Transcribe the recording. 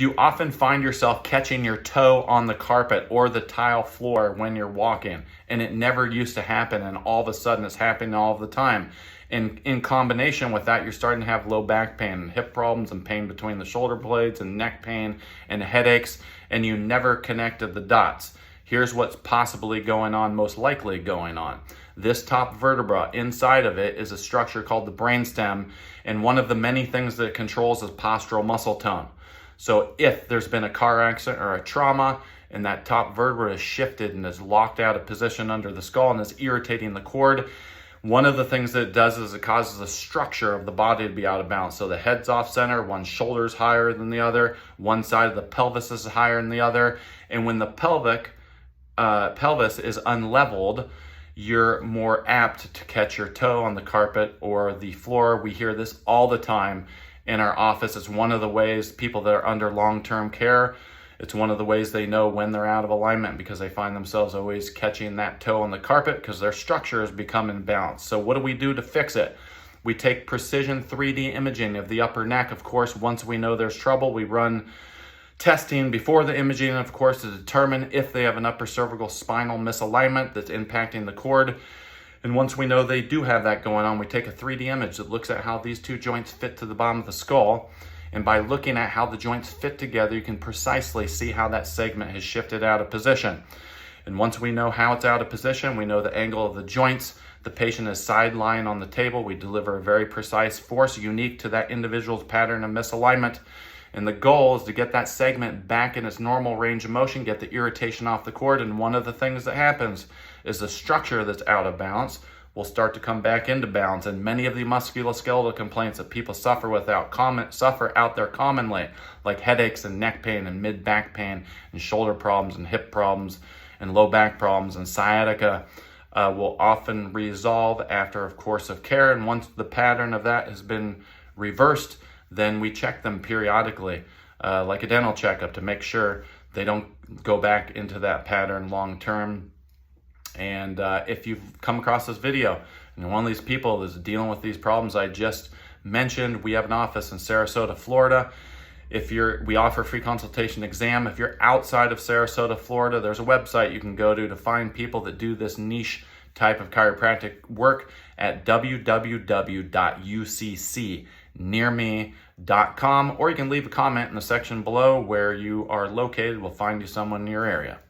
Do you often find yourself catching your toe on the carpet or the tile floor when you're walking, and it never used to happen, and all of a sudden it's happening all the time? And in combination with that, you're starting to have low back pain and hip problems and pain between the shoulder blades and neck pain and headaches, and you never connected the dots. Here's what's possibly going on, most likely going on. This top vertebra, inside of it is a structure called the brainstem, and one of the many things that it controls is postural muscle tone. So if there's been a car accident or a trauma and that top vertebra is shifted and is locked out of position under the skull and is irritating the cord, one of the things that it does is it causes the structure of the body to be out of balance. So the head's off center, one shoulder's higher than the other, one side of the pelvis is higher than the other. And when the pelvis is unleveled, you're more apt to catch your toe on the carpet or the floor. We hear this all the time in our office. It's one of the ways people that are under long-term care, it's one of the ways they know when they're out of alignment, because they find themselves always catching that toe on the carpet because their structure has become imbalanced. So what do we do to fix it? We take precision 3D imaging of the upper neck. Of course, once we know there's trouble, we run testing before the imaging, of course, to determine if they have an upper cervical spinal misalignment that's impacting the cord. And once we know they do have that going on, we take a 3D image that looks at how these two joints fit to the bottom of the skull. And by looking at how the joints fit together, you can precisely see how that segment has shifted out of position. And once we know how it's out of position, we know the angle of the joints. The patient is side lying on the table. We deliver a very precise force unique to that individual's pattern of misalignment. And the goal is to get that segment back in its normal range of motion, get the irritation off the cord. And one of the things that happens is the structure that's out of balance will start to come back into balance. And many of the musculoskeletal complaints that people suffer out there commonly, like headaches and neck pain and mid-back pain and shoulder problems and hip problems and low back problems and sciatica, will often resolve after a course of care. And once the pattern of that has been reversed, then we check them periodically, like a dental checkup, to make sure they don't go back into that pattern long term. And if you've come across this video and you're one of these people that's dealing with these problems I just mentioned, we have an office in Sarasota, Florida. We offer free consultation exam. If you're outside of Sarasota, Florida, there's a website you can go to find people that do this niche type of chiropractic work at www.uccnearme.com, or you can leave a comment in the section below where you are located. We'll find you someone in your area.